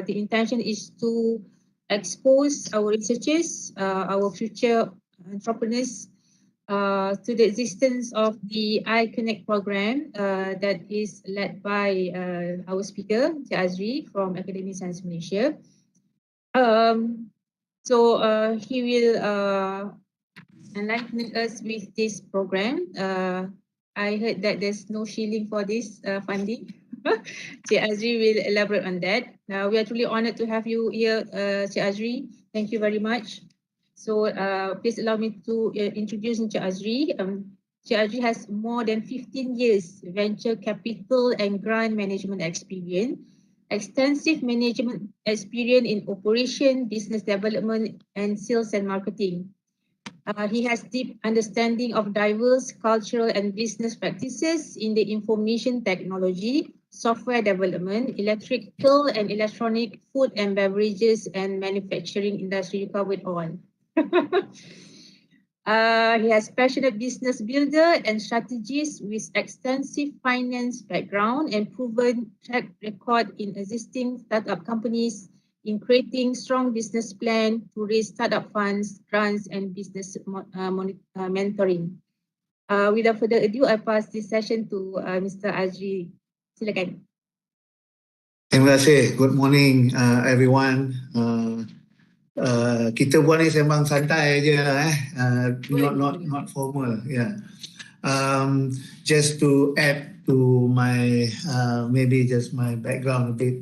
the intention is to expose our researchers, our future entrepreneurs, to the existence of the iConnect program that is led by our speaker, Cik Azri from Academy Science Malaysia. So he will enlighten us with this program. I heard that there's no shilling for this funding. Cik Azri will elaborate on that. We are truly honored to have you here, Cik Azri. Thank you very much. So please allow me to introduce Cik Azri. Cik Azri has more than 15 years venture capital and grant management experience, extensive management experience in operation, business development, and sales and marketing. He has deep understanding of diverse cultural and business practices in the information technology, software development, electrical and electronic, food and beverages, and manufacturing industry. You covered all. He has passionate business builder and strategies with extensive finance background and proven track record in existing startup companies in creating strong business plan to raise startup funds, grants, and business mentoring. Without further ado, I pass this session to Mr. Azri. Silakan. Terima kasih. Good morning, everyone. Kita buat ni sembang santai je, not formal. Yeah. Just to add to my maybe just my background a bit.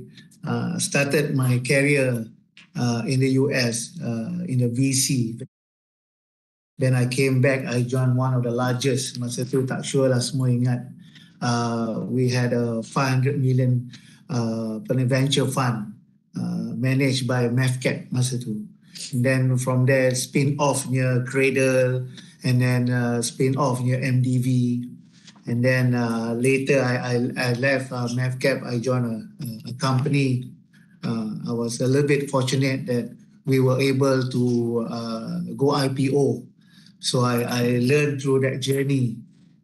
Started my career in the US in the VC. Then I came back. I joined one of the largest. Masa tu tak sure lah semua ingat. We had a 500 million venture fund managed by MAFCAP masa tu. And then from there spin off near Cradle, and then spin off near MDV. And then later I left MAFCAP. I joined a company. I was a little bit fortunate that we were able to go IPO. So I learned through that journey,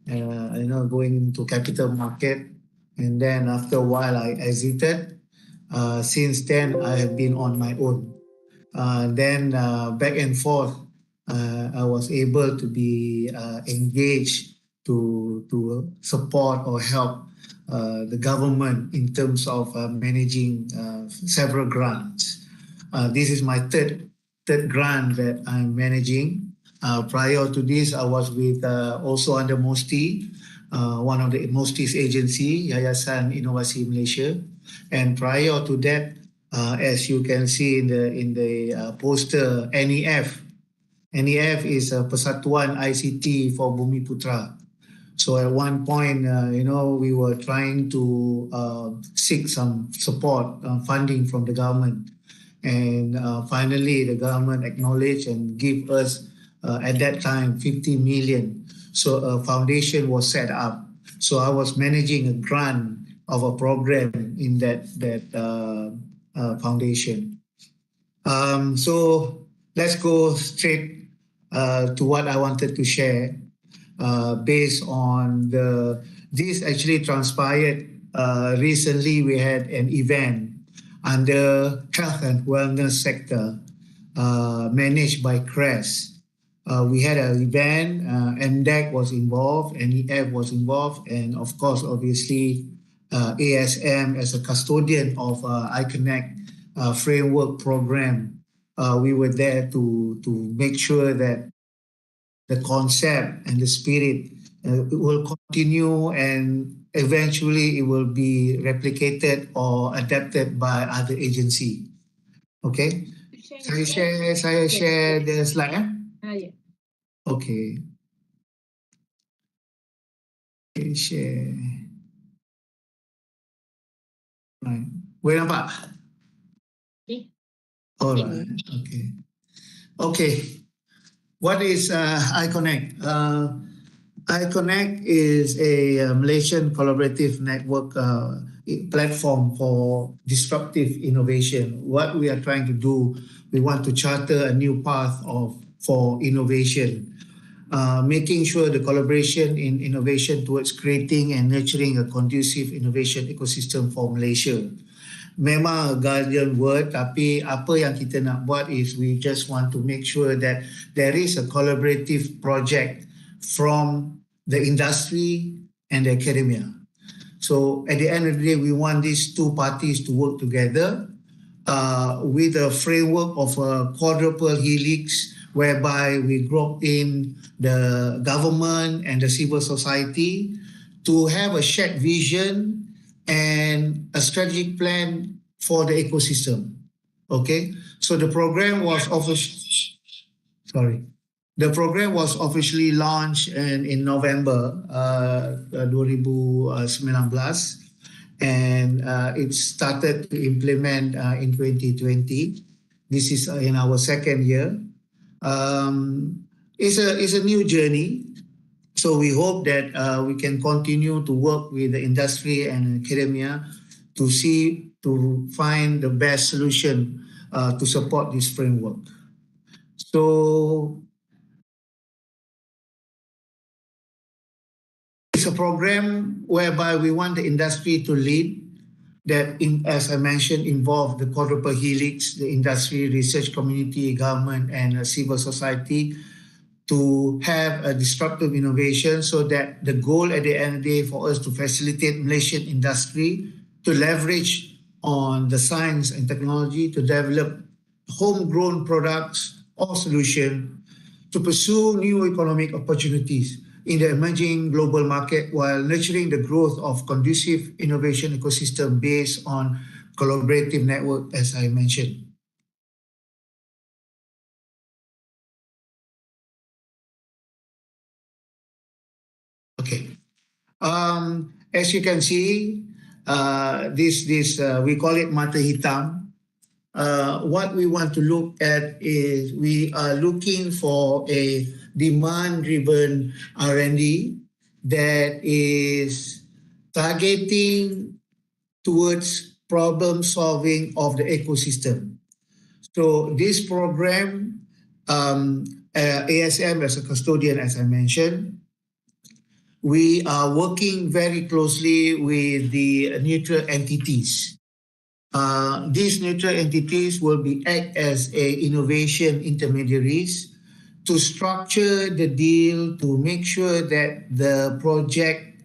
going to capital market. And then after a while I exited. Since then I have been on my own. Then back and forth, I was able to be engaged to support or help the government in terms of managing several grants. This is my third grant that I'm managing. Prior to this, I was with also under MohdZain, one of the MohdZain's agency, Yayasan Inovasi Malaysia. And prior to that, as you can see in the poster, NEF. NEF is a Persatuan ICT for Bumi Putra. So at one point, we were trying to seek some support, funding from the government. And finally, the government acknowledged and gave us, at that time, 50 million. So a foundation was set up. So I was managing a grant of a program in that foundation. So let's go straight to what I wanted to share. Based on this actually transpired recently. We had an event under health and wellness sector managed by CREST. We had an event, MDEC was involved, NEF was involved, and of course, obviously, ASM as a custodian of iConnect framework program. We were there to make sure that the concept and the spirit will continue, and eventually it will be replicated or adapted by other agency. Okay. Saya share the slide. Yeah. Okay. Share. Right. Boleh nampak? Okay. Alright. Okay. Okay. What is iConnect? iConnect is a Malaysian collaborative network platform for disruptive innovation. What we are trying to do, we want to charter a new path for innovation, making sure the collaboration in innovation towards creating and nurturing a conducive innovation ecosystem for Malaysia. memang a guardian word, tapi apa yang kita nak buat is we just want to make sure that there is a collaborative project from the industry and the academia. So at the end of the day, we want these two parties to work together with a framework of a quadruple helix whereby we group in the government and the civil society to have a shared vision and a strategic plan for the ecosystem. Okay, so the program was officially launched in November 2019, and it started to implement in 2020. This is in our second year. It's a new journey. So we hope that we can continue to work with the industry and academia to find the best solution to support this framework. So it's a program whereby we want the industry to lead that, as I mentioned, involve the quadruple helix, the industry, research community, government, and civil society to have a disruptive innovation, so that the goal at the end of the day for us to facilitate Malaysian industry to leverage on the science and technology to develop homegrown products or solution to pursue new economic opportunities in the emerging global market while nurturing the growth of conducive innovation ecosystem based on collaborative network, as I mentioned. Okay. As you can see, this we call it mata hitam. What we want to look at is we are looking for a demand-driven R&D that is targeting towards problem solving of the ecosystem. So this program, ASM as a custodian, as I mentioned, we are working very closely with the neutral entities. These neutral entities will act as innovation intermediaries to structure the deal to make sure that the project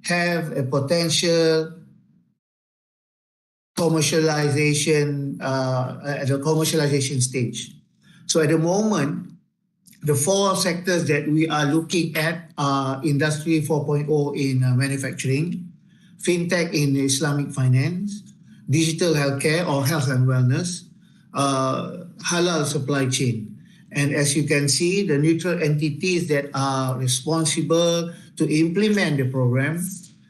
have a potential commercialization at the commercialization stage. So at the moment, the four sectors that we are looking at are Industry 4.0 in manufacturing, FinTech in Islamic finance, digital healthcare or health and wellness, halal supply chain. And as you can see, the neutral entities that are responsible to implement the program,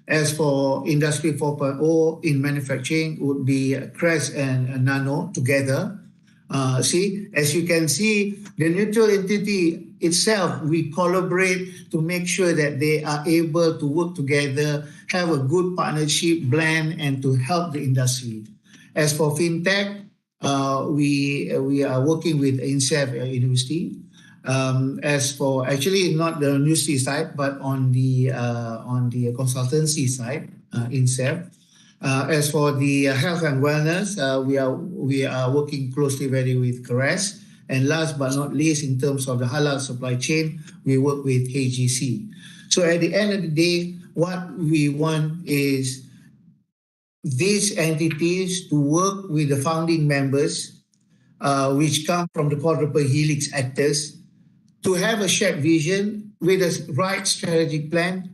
as for Industry 4.0 in manufacturing, would be CREST and Nano together. As you can see, the neutral entity itself, we collaborate to make sure that they are able to work together, have a good partnership blend, and to help the industry. As for FinTech, we are working with INSEF University. As for actually not the university side, but on the consultancy side, INSEF. As for the health and wellness, we are working closely very with CREST. And last but not least, in terms of the halal supply chain, we work with AGC. So at the end of the day, what we want is these entities to work with the founding members, which come from the quadruple helix actors, to have a shared vision with a right strategic plan.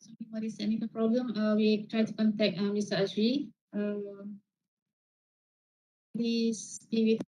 Sorry for this technical problem. We try to contact Mr. Azri. Please be with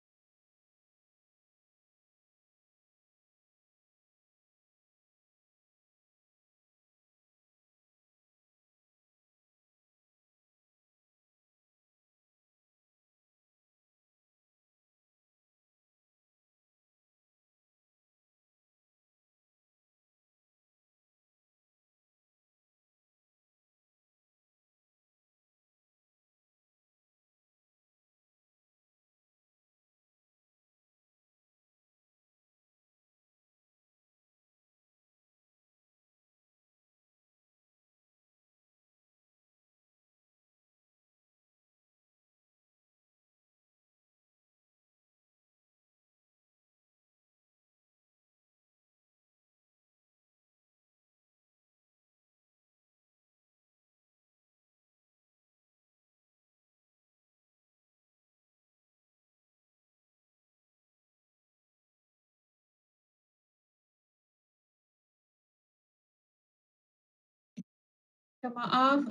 Minta maaf,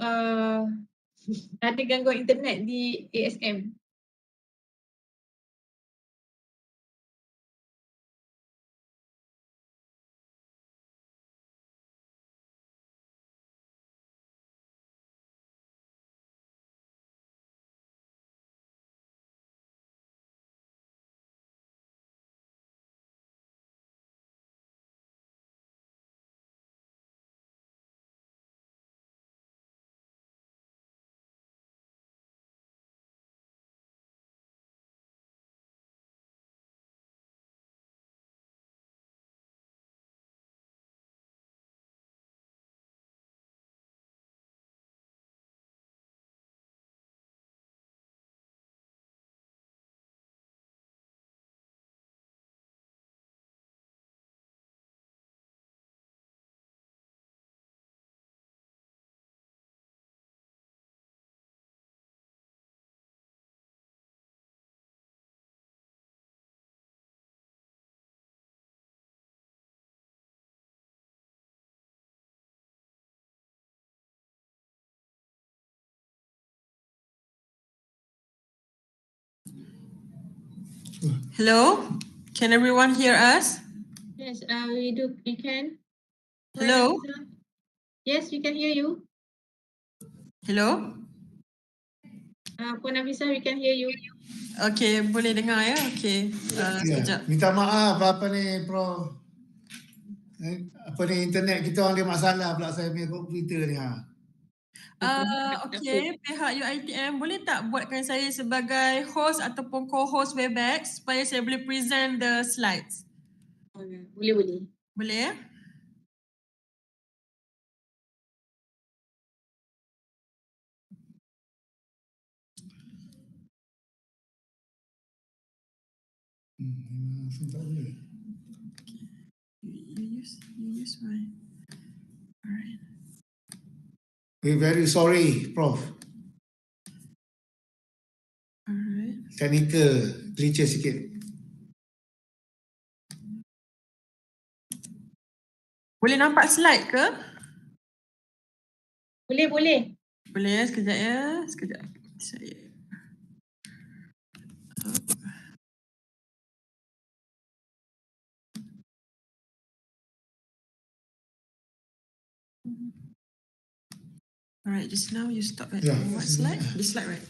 ada gangguan internet di ASM. Hello, can everyone hear us? Yes, we do. We can. Hello? Yes, we can hear you. Hello? Puan Nafisa, we can hear you. Okay, boleh dengar ya? Okay, sekejap. Minta maaf apa ni Prof. Apa ni internet kita orang ada masalah pula saya punya komputer ni Okay, pihak UiTM boleh tak buatkan saya sebagai host ataupun co-host Webex supaya saya boleh present the slides? Boleh. Boleh ya? You use my... Alright. We're very sorry Prof. Alright. Technical glitches sikit. Boleh nampak slide ke? Boleh. Boleh ya, sekejap ya. Sekejap. Saya... Alright, just now you stop at what slide? This slide, right?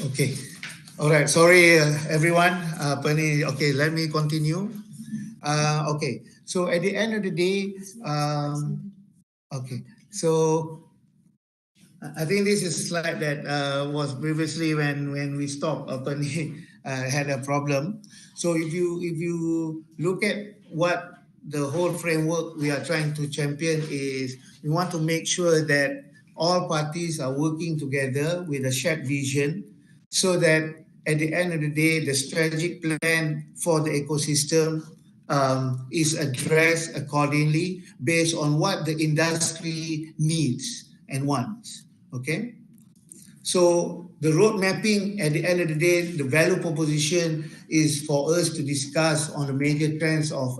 Okay. Alright, sorry everyone. Okay, let me continue. Okay, so at the end of the day, okay, so I think this is a slide that was previously when we stopped had a problem. So if you look at what the whole framework we are trying to champion is, we want to make sure that all parties are working together with a shared vision, so that at the end of the day, the strategic plan for the ecosystem is addressed accordingly based on what the industry needs and wants. Okay, so the road mapping at the end of the day, the value proposition is for us to discuss on the major trends of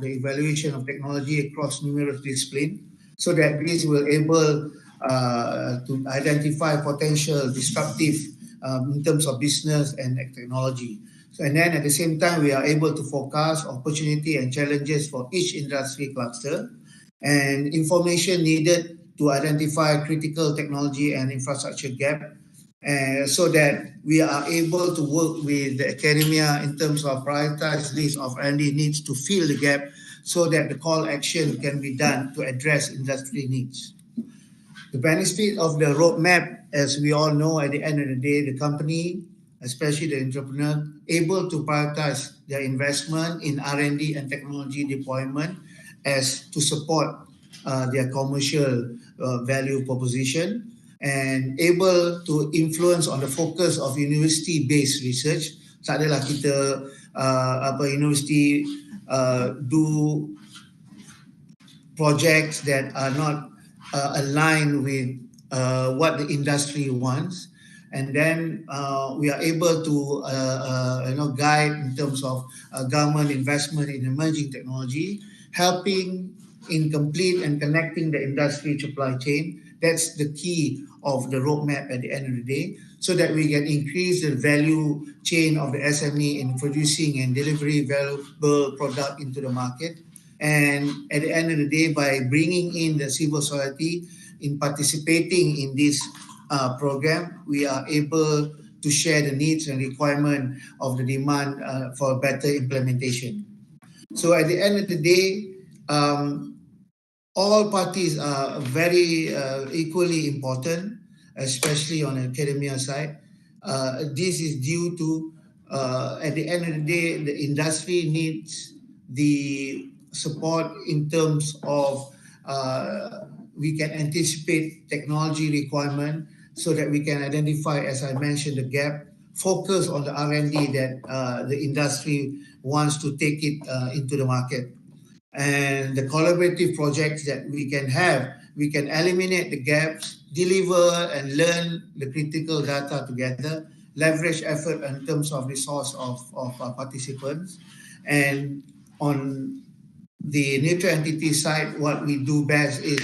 the evaluation of technology across numerous disciplines, so that this will able to identify potential disruptive in terms of business and technology. So, and then at the same time, we are able to forecast opportunity and challenges for each industry cluster, and information needed to identify critical technology and infrastructure gap, so that we are able to work with the academia in terms of prioritized list of R&D needs to fill the gap, so that the call action can be done to address industry needs. The benefit of the roadmap, as we all know, at the end of the day, the company, especially the entrepreneur, able to prioritize their investment in R&D and technology deployment as to support their commercial value proposition, and able to influence on the focus of university-based research. Tak adalah kita university do projects that are not aligned with what the industry wants, and then we are able to guide in terms of government investment in emerging technology, helping in complete and connecting the industry supply chain. That's the key of the roadmap at the end of the day, so that we can increase the value chain of the SME in producing and delivering valuable product into the market. And at the end of the day, by bringing in the civil society in participating in this program, we are able to share the needs and requirement of the demand for better implementation. So at the end of the day, all parties are very equally important, especially on the academia side. This is due to, at the end of the day, the industry needs the support in terms of we can anticipate technology requirement so that we can identify, as I mentioned, the gap, focus on the R&D that the industry wants to take it into the market. And the collaborative projects that we can have, we can eliminate the gaps, deliver and learn the critical data together, leverage effort in terms of resource of participants. And on the neutral entity side, what we do best is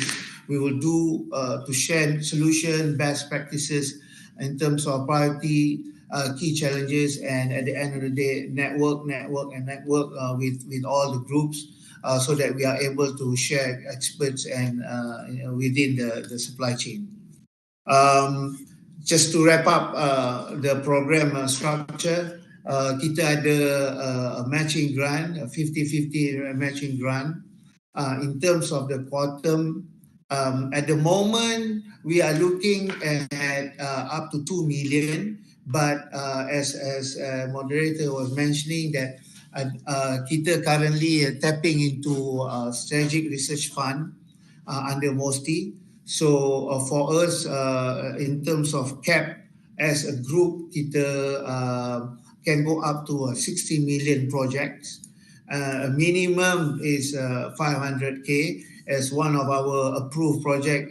we will do to share solution, best practices in terms of priority, key challenges, and at the end of the day, network with all the groups, so that we are able to share experts and within the supply chain. Just to wrap up the program structure, kita ada a matching grant, a 50-50 matching grant. In terms of the quantum, at the moment, we are looking at up to 2 million, but as moderator was mentioning that kita currently tapping into strategic research fund under MohdZain. So for us, in terms of cap, as a group, kita can go up to 60 million projects. Minimum is 500K, as one of our approved project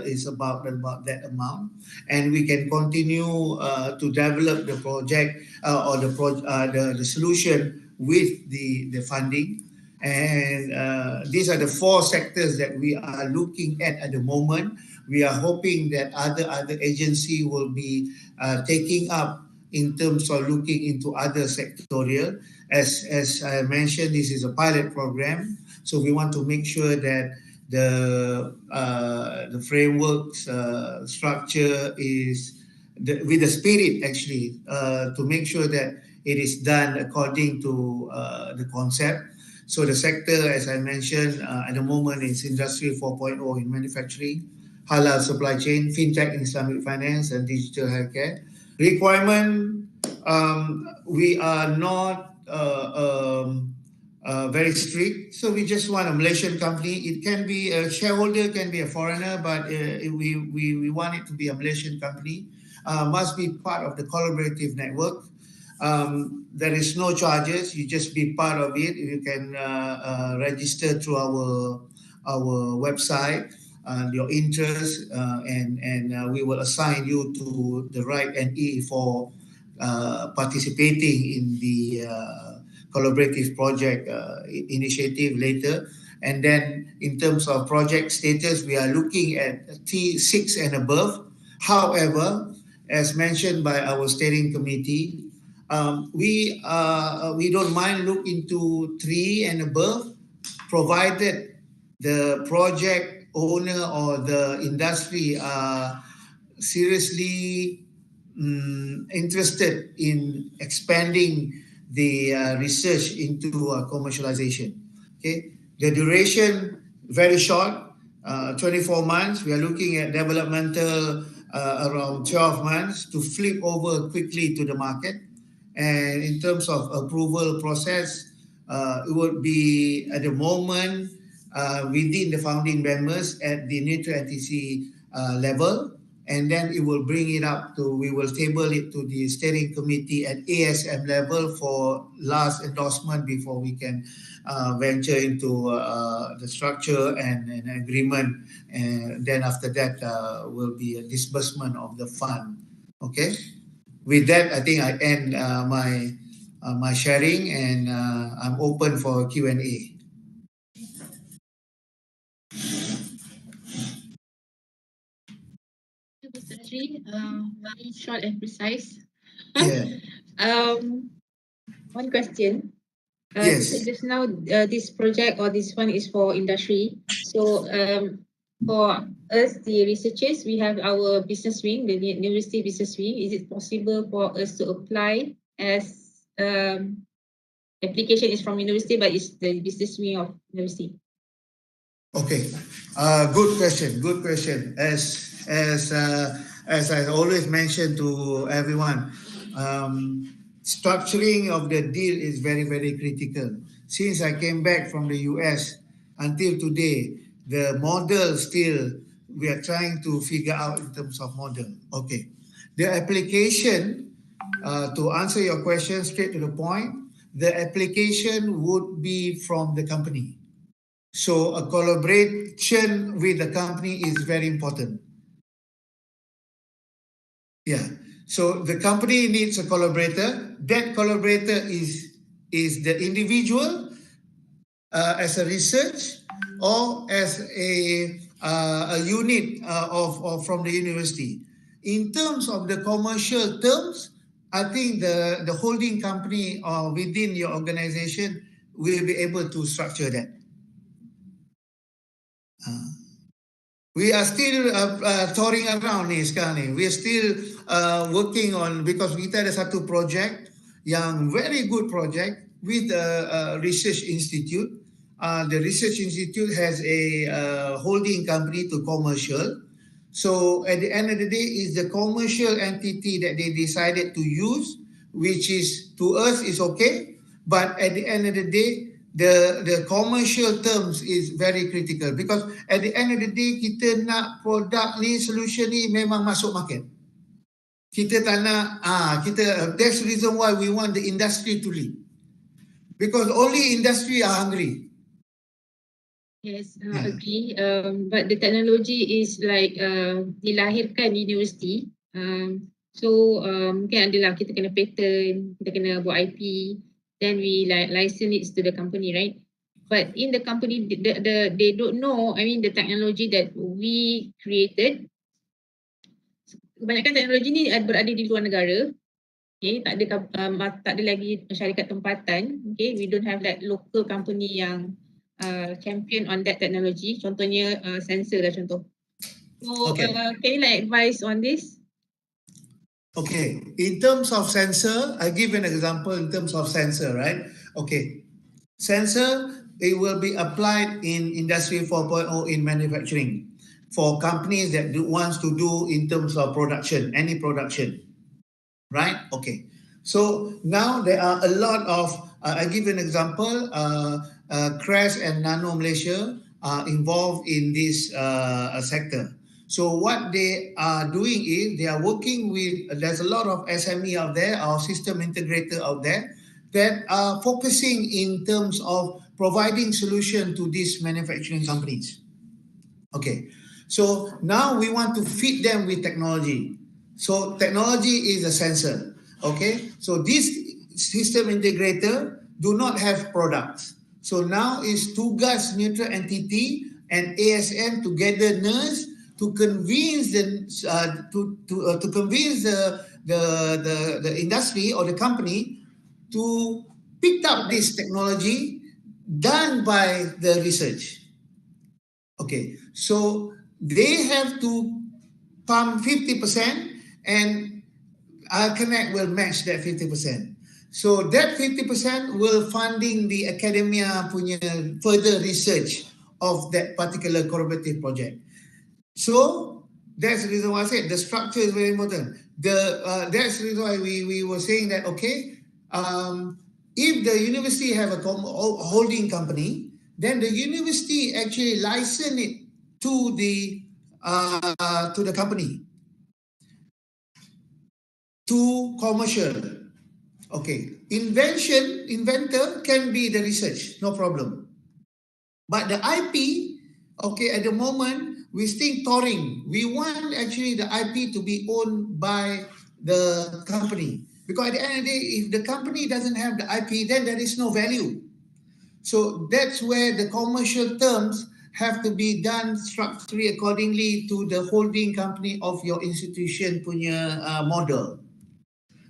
is about that amount, and we can continue to develop the project or the solution with the funding. And these are the 4 sectors that we are looking at the moment. We are hoping that other agency will be taking up in terms of looking into other sectorial. As I mentioned, this is a pilot program, so we want to make sure that the frameworks structure is with the spirit actually to make sure that it is done according to the concept. So the sector, as I mentioned, at the moment is Industry 4.0 in manufacturing, halal supply chain, fintech and Islamic finance, and digital healthcare. Requirement, we are not very strict, so we just want a Malaysian company. It can be a shareholder, can be a foreigner, but we want it to be a Malaysian company. Must be part of the collaborative network. There is no charges, you just be part of it. You can register through our website, your interest, and we will assign you to the right NE for participating in the collaborative project initiative later. And then in terms of project status, we are looking at T6 and above. However, as mentioned by our steering committee, we don't mind look into 3 and above, provided the project owner or the industry are seriously interested in expanding the research into commercialization. Okay, the duration very short, 24 months. We are looking at developmental around 12 months to flip over quickly to the market. And in terms of approval process, it would be at the moment within the founding members at the neutral entity level, and then it will bring it up to, we will table it to the steering committee at ASM level for last endorsement before we can venture into the structure and an agreement. And then after that will be a disbursement of the fund. Okay. With that, I think I end my sharing, and I'm open for Q&A. Azri. Very short and precise. Yeah. One question. Yes. Just now, this project or this one is for industry. So for us, the researchers, we have our business wing, the university business wing. Is it possible for us to apply as application is from university, but it's the business wing of university? Okay, good question. Good question. As I always mention to everyone, structuring of the deal is very critical. Since I came back from the US until today, the model still we are trying to figure out in terms of model. Okay, the application. To answer your question straight to the point, the application would be from the company. So a collaboration with the company is very important. Yeah. So the company needs a collaborator. That collaborator is the individual as a research or as a unit of from the university. In terms of the commercial terms, I think the holding company within your organization will be able to structure that. We are still touring around ni sekarang ni. We are still working on, because kita ada satu project yang very good project with a research institute. The research institute has a holding company to commercial. So at the end of the day, is the commercial entity that they decided to use, which is to us is okay, but at the end of the day, the commercial terms is very critical, because at the end of the day kita nak produk ni, solution ni memang masuk market. Kita tak nak that's the reason why we want the industry to lead, because only industry are hungry. Yes, agree. But the technology is like dilahirkan di universiti. So mungkin adalah kita kena patent, kita kena buat IP. Then we license it to the company, right? But in the company, they don't know. I mean, the technology that we created. Kebanyakan teknologi ni berada di luar negara. Okay, tak ada lagi syarikat tempatan. Okay, we don't have that local company yang champion on that technology. Contohnya sensor lah contoh. So can you advise on this? Okay, in terms of sensor, I give an example in terms of sensor, right? Okay, sensor, it will be applied in Industry 4.0 in manufacturing for companies that wants to do in terms of production, any production, right? Okay, so now there are a lot of, I give an example, CREST and Nano Malaysia are involved in this sector. So what they are doing is they are working with, there's a lot of SME out there, our system integrator out there, that are focusing in terms of providing solution to these manufacturing companies. Okay, so now we want to feed them with technology. So technology is a sensor. Okay, so this system integrator do not have products. So now is tugas neutral entity and ASM togetherness to convince to convince the industry or the company to pick up this technology done by the research. Okay, so they have to pump 50% and Connect will match that 50%. So that 50% will funding the academia punya further research of that particular collaborative project. So that's the reason why I said the structure is very important. That's the reason why we were saying that, okay, if the university have a holding company, then the university actually license it to the company, to commercial. Okay, inventor can be the research, no problem. But the IP, okay, at the moment, we still touring. We want actually the IP to be owned by the company. Because at the end of the day, if the company doesn't have the IP, then there is no value. So that's where the commercial terms have to be done structurally accordingly to the holding company of your institution punya model.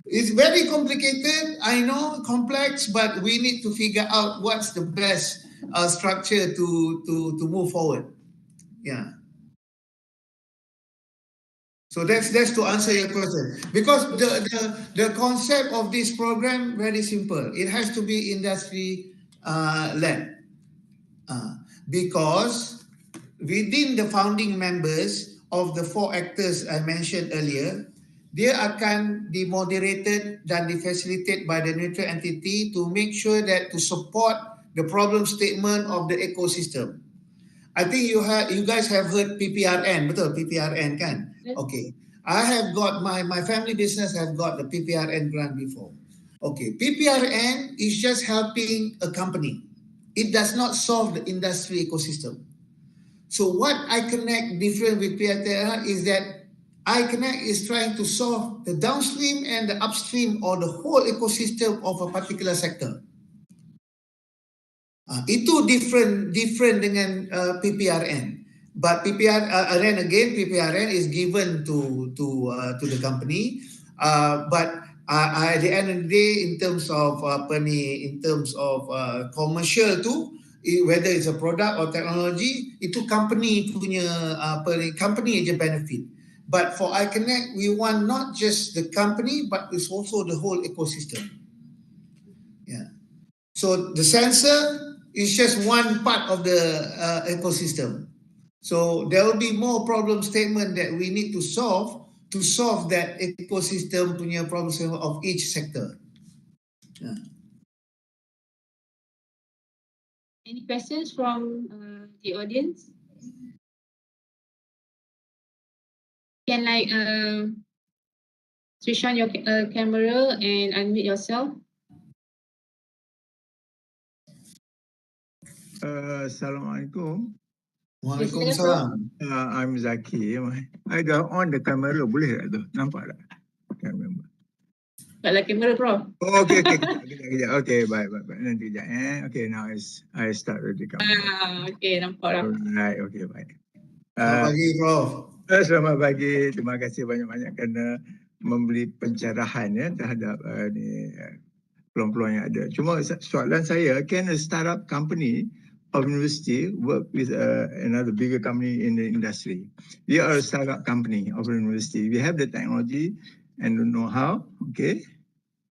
It's very complicated, I know, complex, but we need to figure out what's the best structure to move forward. Yeah. So that's to answer your question. Because the concept of this program very simple. It has to be industry led. Because within the founding members of the 4 actors I mentioned earlier, dia akan dimoderated dan difacilitate by the neutral entity to make sure that to support the problem statement of the ecosystem. I think you guys have heard PPRN, betul? PPRN kan? Yes. Okay. I have got my family business have got the PPRN grant before. Okay. PPRN is just helping a company. It does not solve the industry ecosystem. So what iConnect different with PPRN is that iConnect is trying to solve the downstream and the upstream or the whole ecosystem of a particular sector. Itu different dengan PPRN. But PPRN again, PPRN is given to the company. But at the end of the day, in terms of commercial tu, whether it's a product or technology, itu company punya company aja benefit. But for iConnect, we want not just the company, but it's also the whole ecosystem. Yeah. So the sensor is just one part of the ecosystem. So there will be more problem statement that we need to solve that ecosystem punya problem statement of each sector. Yeah. Any questions from the audience? Can switch on your camera and unmute yourself. Assalamualaikum. Waalaikumsalam. I'm Zaki. I got on the camera, boleh tak tu? Nampak tak? Can't remember. Pada kamera, bro. Oh, okay. Kejap. Okay, bye. Nanti kejap. Okay, now I start with the camera. Okay, nampak dah. Alright, okay, bye. Selamat pagi, Prof. Selamat pagi. Terima kasih banyak-banyak kerana memberi pencerahan terhadap peluang-peluang yang ada. Cuma soalan saya, can a startup company of university work with another bigger company in the industry? We are a startup company of a university. We have the technology and the know-how. Okay,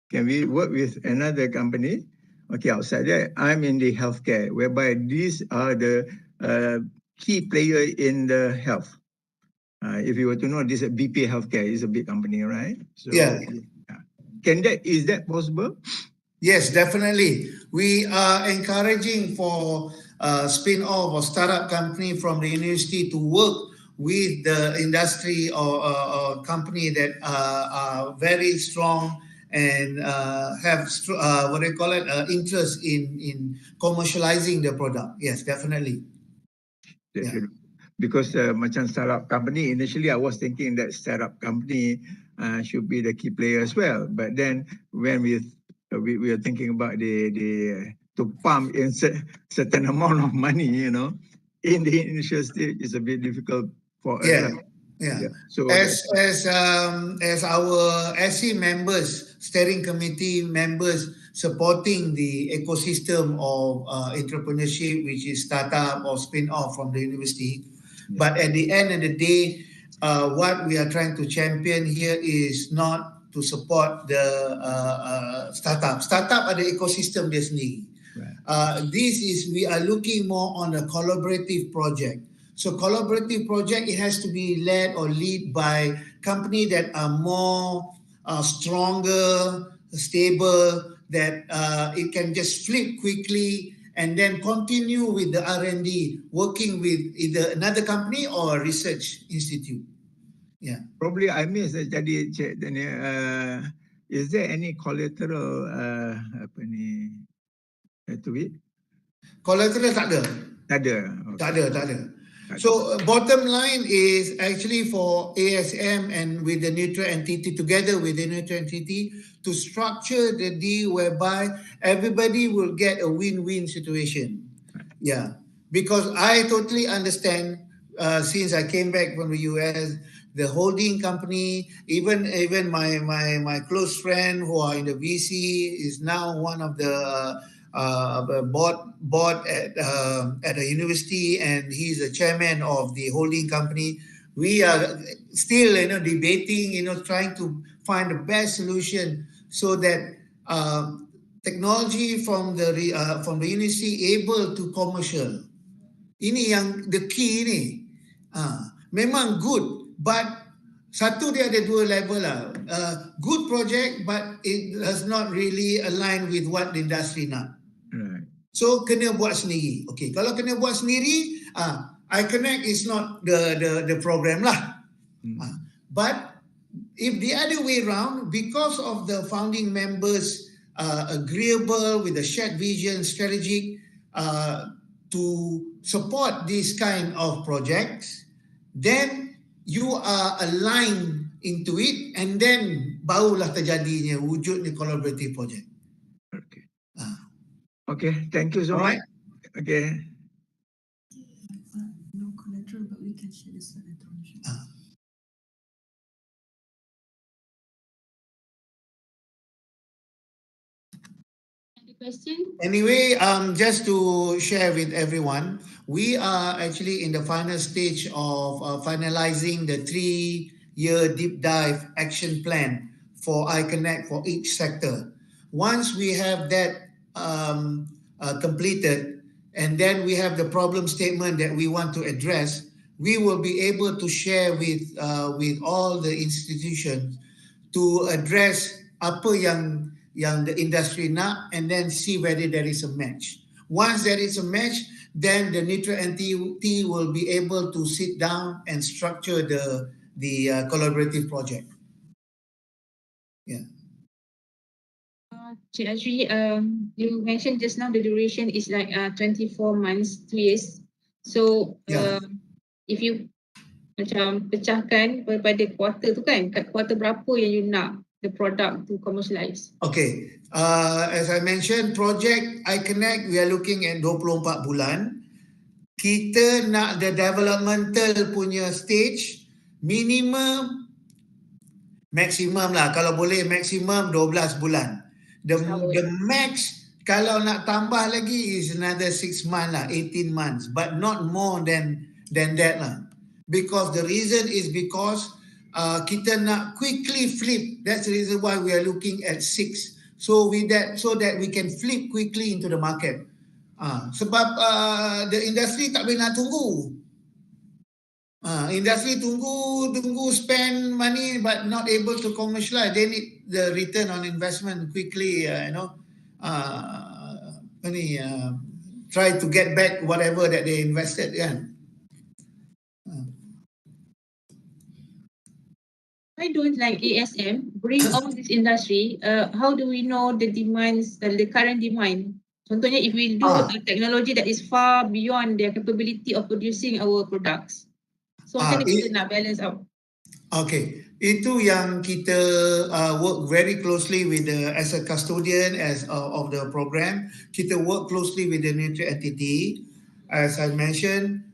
can we work with another company? Okay, outside that, I'm in the healthcare, whereby these are the key player in the health. If you were to know, this BP Healthcare is a big company, right? So, Yeah. Is that possible? Yes, definitely. We are encouraging for spin-off or startup company from the university to work with the industry or company that are very strong and have interest in commercializing the product. Yes, definitely. Yeah. Because macam startup company, initially I was thinking that startup company should be the key player as well. But then when we are thinking about to pump in certain amount of money, in the initial stage, it's a bit difficult for us. Yeah. Yeah. So as our SC members, steering committee members supporting the ecosystem of entrepreneurship, which is startup or spin-off from the university. But at the end of the day, what we are trying to champion here is not to support the startup. Startup ada ecosystem dia sendiri. Right. We are looking more on a collaborative project. So collaborative project, it has to be led or lead by company that are more stronger, stable, that it can just flip quickly and then continue with the R&D, working with either another company or a research institute. Yeah. Probably I missed jadi Cik Daniel. Is there any collateral to it? Collateral tak ada. Tak ada. Okay. Tak ada. So bottom line is actually for ASM and with the neutral entity, together with the neutral entity, to structure the deal whereby everybody will get a win-win situation. Yeah. because I totally understand since I came back from the US, the holding company, even my close friend who are in the VC is now one of the board at a university, and he's the chairman of the holding company. We are still debating, trying to find the best solution so that technology from the university able to commercial. Ini yang the key ni. Memang good, but satu dia ada dua level lah. Good project, but it does not really align with what the industry nak. Right. So kena buat sendiri. Okay, kalau kena buat sendiri, iConnect is not the program lah. But if the other way around, because of the founding members agreeable with the shared vision, strategic to support this kind of projects, then you are aligned into it, and then barulah terjadinya wujudnya collaborative project. Okay. Okay, thank you so much. Okay. No collateral, but we can share this electronic. Any question? Anyway, just to share with everyone, we are actually in the final stage of finalizing the 3-year deep dive action plan for iConnect for each sector. Once we have that completed, and then we have the problem statement that we want to address, we will be able to share with all the institutions to address apa yang the industry nak, and then see whether there is a match. Once there is a match, then the neutral entity will be able to sit down and structure the collaborative project. Yeah. Cik Azri, you mentioned just now the duration is like 24 months, 2 years. So if you macam pecahkan pada kuarter tu kan, kat kuarter berapa yang you nak the product to commercialize? Okay, as I mentioned, project iConnect, we are looking at 24 bulan. Kita nak the developmental punya stage minimum, maximum lah, kalau boleh maximum 12 bulan. The max kalau nak tambah lagi is another 6 months lah, 18 months, but not more than that lah. Because the reason is because kita nak quickly flip. That's the reason why we are looking at 6. So that we can flip quickly into the market. Sebab the industry tak boleh nak tunggu. Industry tunggu spend money but not able to commercialize. They need the return on investment quickly. Try to get back whatever that they invested. Yeah. Why don't like ASM bring on this industry? How do we know the demands, the current demand? Contohnya, if we do a technology that is far beyond their capability of producing our products. So macam mana kita nak balance out? Okay, itu yang kita work very closely with as a custodian of the program. Kita work closely with the neutral entity. As I mentioned,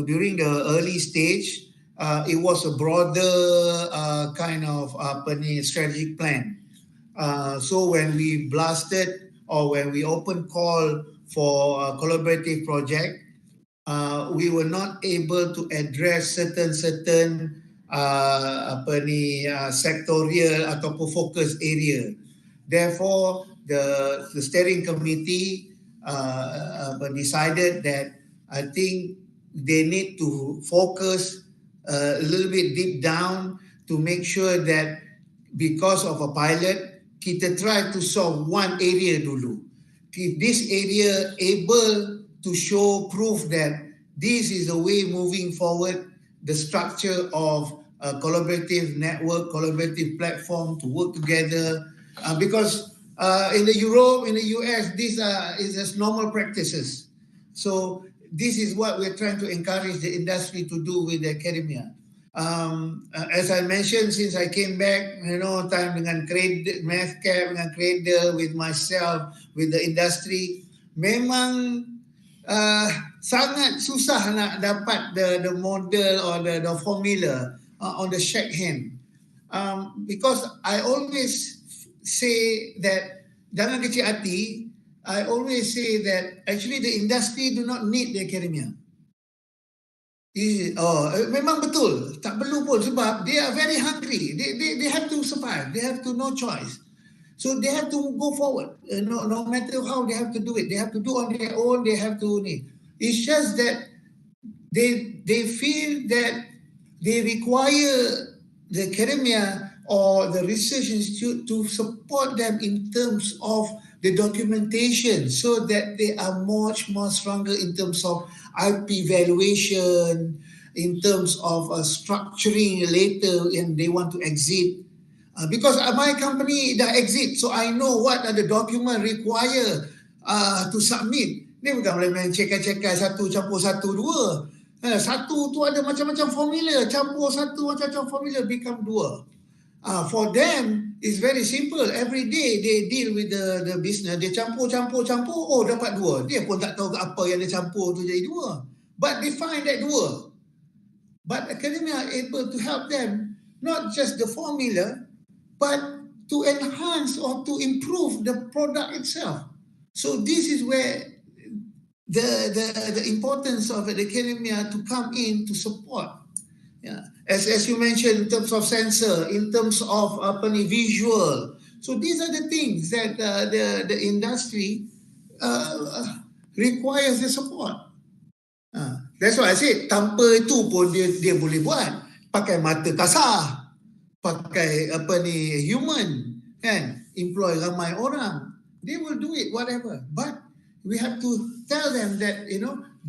during the early stage, it was a broader kind of strategic plan. So when we blasted or when we open call for a collaborative project, we were not able to address certain sectorial ataupun focus area. Therefore, the steering committee decided that I think they need to focus a little bit deep down to make sure that because of a pilot, kita try to solve one area dulu. If this area able to show proof that this is the way moving forward, the structure of a collaborative network, collaborative platform to work together. Because in the Europe, in the US, these is just normal practices. So this is what we're trying to encourage the industry to do with the academia. As I mentioned, since I came back, time dengan credit, math cap, dengan cradle, with myself, with the industry, memang sangat susah nak dapat the model or the formula on the shake hand. Because I always say that jangan kecil hati. I always say that actually the industry do not need the academia. Memang betul, tak perlu pun sebab they are very hungry. They have to survive. They have to no choice. So they have to go forward. No matter how they have to do it. They have to do on their own. They have to. It's just that they feel that they require the academia or the research institute to support them in terms of the documentation so that they are much more stronger in terms of IP valuation, in terms of structuring later when they want to exit. Because my company dah exit, so I know what are the document required to submit. Ni bukan main cekai-cekai satu campur satu dua. Satu tu ada macam-macam formula, campur satu macam-macam formula become dua. For them, it's very simple. Every day they deal with the business. Dia campur, oh dapat dua. Dia pun tak tahu apa yang dia campur tu jadi dua. But they find that dua. But academia are able to help them, not just the formula, but to enhance or to improve the product itself. So this is where the importance of the academia to come in to support. Yeah. As you mentioned, in terms of sensor, in terms of visual. So these are the things that the industry requires the support. That's why I said, tanpa itu pun dia boleh buat. Pakai mata kasar, pakai human, kan? Employ ramai orang. They will do it, whatever. But we have to tell them that,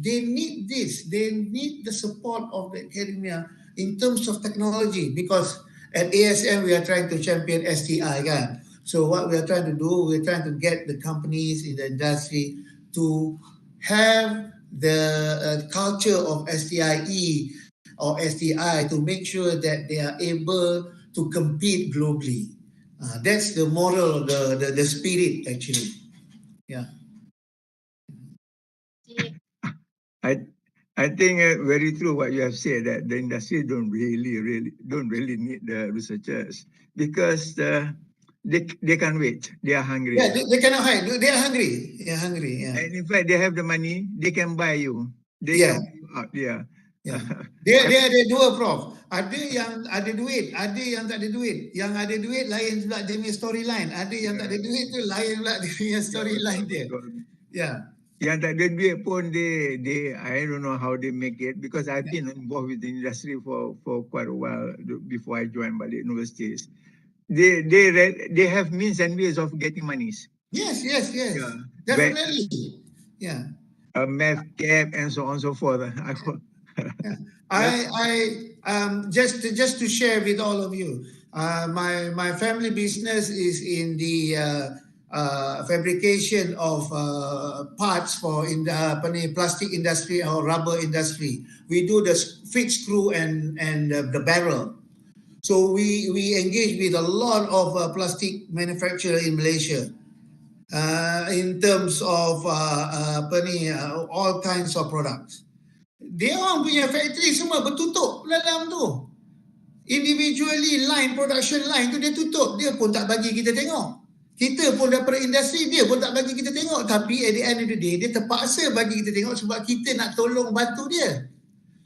they need this. They need the support of the academia in terms of technology, because at ASM we are trying to champion STI, kan? So what we are trying to do, we're trying to get the companies in the industry to have the culture of STIE or STI to make sure that they are able to compete globally. That's the moral, the spirit actually. Yeah. I think very true what you have said, that the industry don't really need the researchers, because they can wait. They are hungry. Yeah, they cannot hide. They are hungry. They are hungry. Yeah. And in fact, they have the money. They can buy you. They can buy you out. Yeah. Yeah. Dia ada dua, Prof. Ada yang ada duit, ada yang tak ada duit. Yang ada duit lain pula dia punya storyline. Ada yang tak ada duit tu lain pula dia punya storyline dia. Yeah. Yang tak ada duit pun they I don't know how they make it, because I've been involved with the industry for quite a while before I joined Balik universities. They have means and ways of getting monies. Yes. Yeah. Definitely. Yeah. Math cap and so on and so forth. Just to share with all of you, my family business is in the fabrication of parts for in the plastic industry or rubber industry. We do the feed screw and the barrel. So we engage with a lot of plastic manufacturer in Malaysia. In terms of all kinds of products. Dia orang punya factory semua bertutup dalam tu. Individually production line tu dia tutup. Dia pun tak bagi kita tengok. Kita pun daripada industri, dia pun tak bagi kita tengok. Tapi at the end of the day, dia terpaksa bagi kita tengok sebab kita nak tolong bantu dia.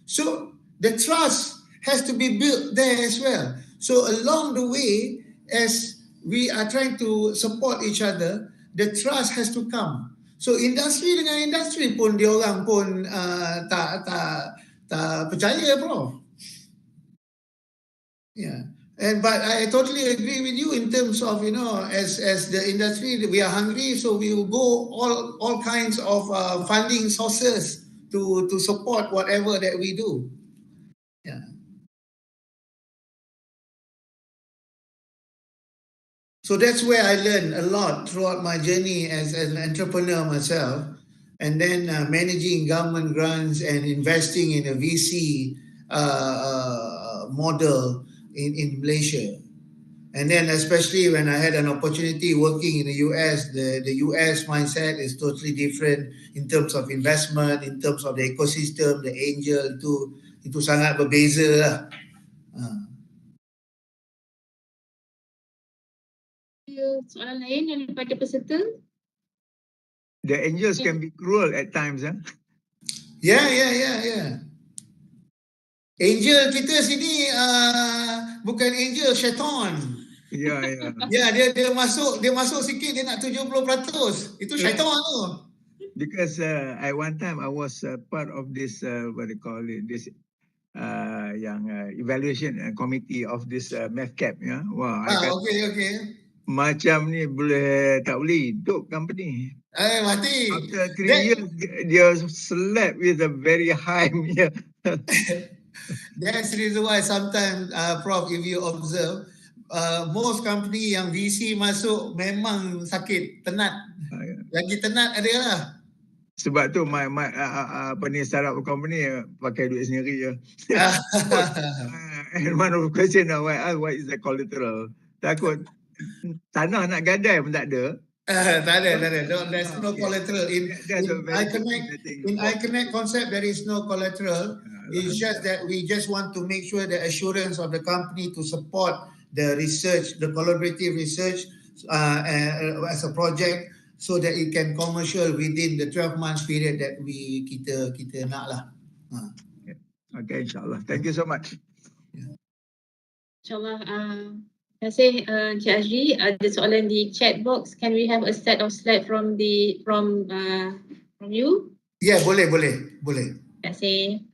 So the trust has to be built there as well. So along the way, as we are trying to support each other, the trust has to come. So industri dengan industri pun dia orang pun tak percaya, Prof. Yeah. But I totally agree with you in terms of, as the industry, we are hungry, so we will go all kinds of funding sources to support whatever that we do. Yeah. So that's where I learned a lot throughout my journey as an entrepreneur myself, and then managing government grants and investing in a VC model in Malaysia. And then especially when I had an opportunity working in the US, the US mindset is totally different in terms of investment, in terms of the ecosystem, the angel itu sangat berbeza lah. Soalan lain yang daripada peserta? The angels can be cruel at times. Yeah. Angel kita sini bukan angel, syaitan. Ya. Ya, dia masuk sikit dia nak 70%. Itu syaitan tu. Because at one time I was part of this what they call it, this yang evaluation committee of this MEF-CAP ya. Wah, Okay. macam ni boleh tak boleh hidup company. Mati. After 3 years dia slap with a very high That's the reason why sometimes Prof, if you observe, most company yang VC masuk memang sakit, tenat. Lagi tenat ada lah. Sebab tu startup company pakai duit sendiri je. And one of the question what is the collateral? Takut tanah nak gadai pun tak ada. Tak ada. There's no collateral. In iConnect concept, there is no collateral. It's just that we just want to make sure the assurance of the company to support the research, the collaborative research as a project, so that it can commercial within the 12 months period that kita nak lah. Okay, insyaAllah. Thank you so much. InsyaAllah. Terima kasih Encik Azri. Ada soalan di chat box. Can we have a set of slide from you? Ya, boleh. Terima kasih.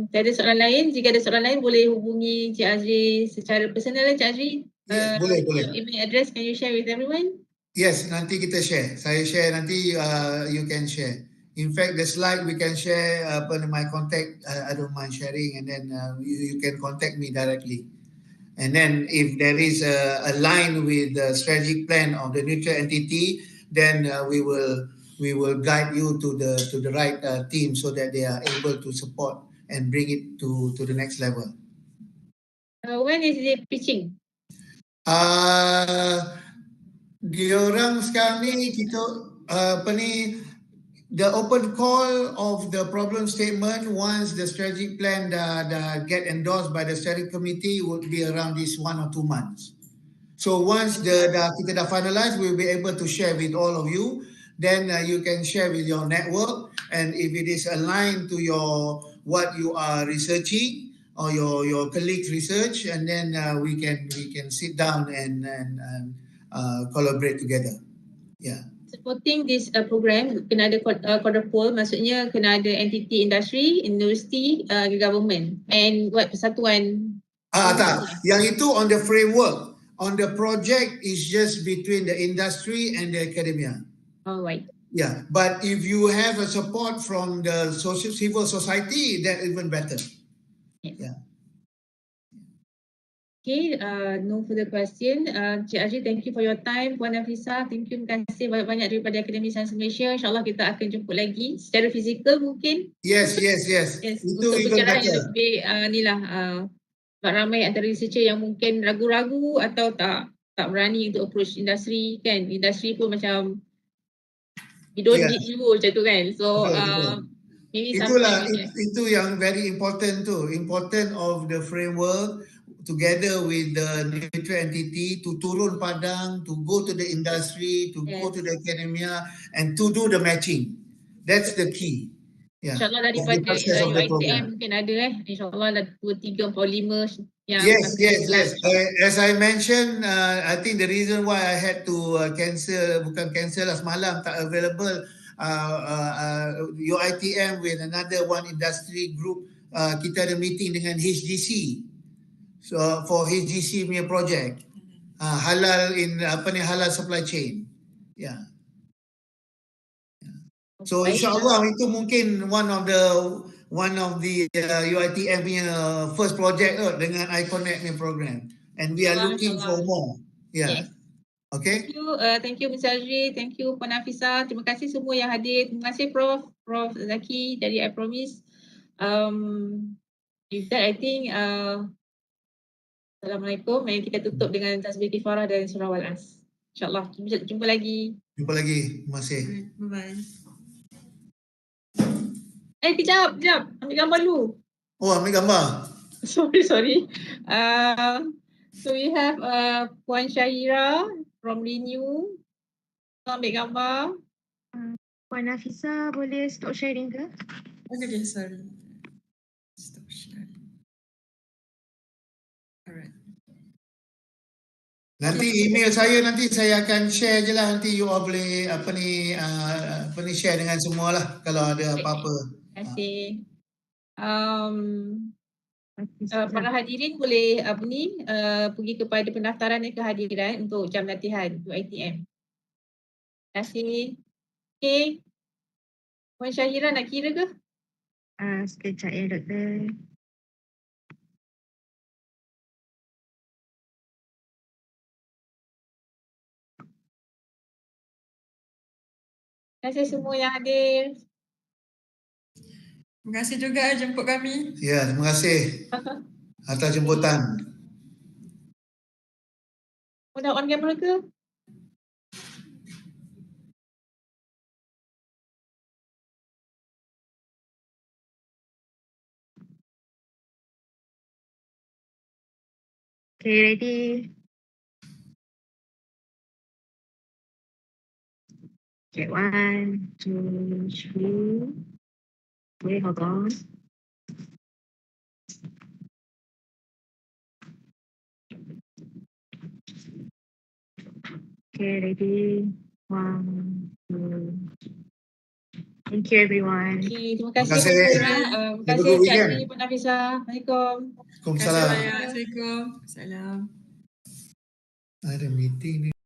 Tak ada soalan lain. Jika ada soalan lain boleh hubungi Encik Azri secara personal, Encik Azri. Yes, boleh. Email address, can you share with everyone? Yes, nanti kita share. Saya share nanti, you can share. In fact, the slide we can share my contact. I don't mind sharing, and then you can contact me directly. And then if there is a line with the strategic plan of the neutral entity, then we will guide you to the right team so that they are able to support and bring it to the next level. When is the pitching? Diorang sekarang ni kita the open call of the problem statement once the strategic plan get endorsed by the steering committee would be around this 1 or 2 months. So once kita dah finalize, we'll be able to share with all of you. Then you can share with your network, and if it is aligned to what you are researching or your colleagues' research, and then we can sit down and collaborate together. Yeah. Supporting this program, kena ada quadruple, maksudnya kena ada entity industry, university, government, and persatuan. Tak, yang itu on the framework. On the project is just between the industry and the academia. All right. Yeah, but if you have a support from the civil society, that even better. Yes. Yeah. Okay, no further question. Cik Azri, thank you for your time. Puan Nafisa, thank you. Terima kasih banyak-banyak daripada Akademi Sains Malaysia. InsyaAllah kita akan jumpa lagi secara fizikal mungkin. Yes. Itu untuk even pencerahan better. yang lebih ramai antara researcher yang mungkin ragu-ragu atau tak berani untuk approach industri kan. Industri pun macam we don't need you macam tu kan. So maybe itu yang very important tu. Important of the framework together with the neutral entity to turun padang, to go to the industry, to go to the academia, and to do the matching. That's the key. Yeah. InsyaAllah daripada UiTM mungkin ada InsyaAllah ada 2, 3, 4, 5 yang Yes. As I mentioned, I think the reason why I had to bukan cancel lah semalam, tak available UiTM with another one industry group, kita ada meeting dengan HGC. So for HGC punya project, halal halal supply chain. Yeah. So insyaAllah itu mungkin one of the UiTM punya first project dengan iConnect ni program, and we are looking for more. Yeah. Yes. Okay. Thank you Mr. Azri, thank you Puan Nafisa, terima kasih semua yang hadir, terima kasih Prof Zaki dari I Promise. With that I think Assalamualaikum. Mari kita tutup dengan tasbih kifarah dan surah Wal-As. InsyaAllah. Jumpa lagi. Jumpa lagi. Terima kasih. Bye-bye. Kejap. Ambil gambar dulu. Oh, ambil gambar. Sorry. So we have Puan Syahira from ReNeU. Ambil gambar. Puan Nafisa boleh stop sharing ke? Okay, sorry. Stop sharing. Alright. Nanti email saya nanti saya akan share je lah, nanti you all boleh apa ni share dengan semua lah kalau ada apa-apa. Terima kasih. Para hadirin boleh pergi kepada pendaftaran dan kehadiran untuk jam latihan UiTM. Terima kasih. Okay. Puan Syahira nak kira ke? Sekejap ya doktor. Terima kasih semua yang hadir. Terima kasih juga jemput kami. Ya, terima kasih atas jemputan. Dah on kamera ke? Okay, ready? Okay, 1, 2, 3. Okay, hold on. Okay, ready? 1, 2. Thank you everyone. Okay, terima Terima kasih. kasih. Terima Have a kasih good Cik weekend. Azri, Puan Nafisa. Assalamualaikum. Terima kasih Waalaikumsalam. banyak. Assalamualaikum. Salam. Ada meeting ni.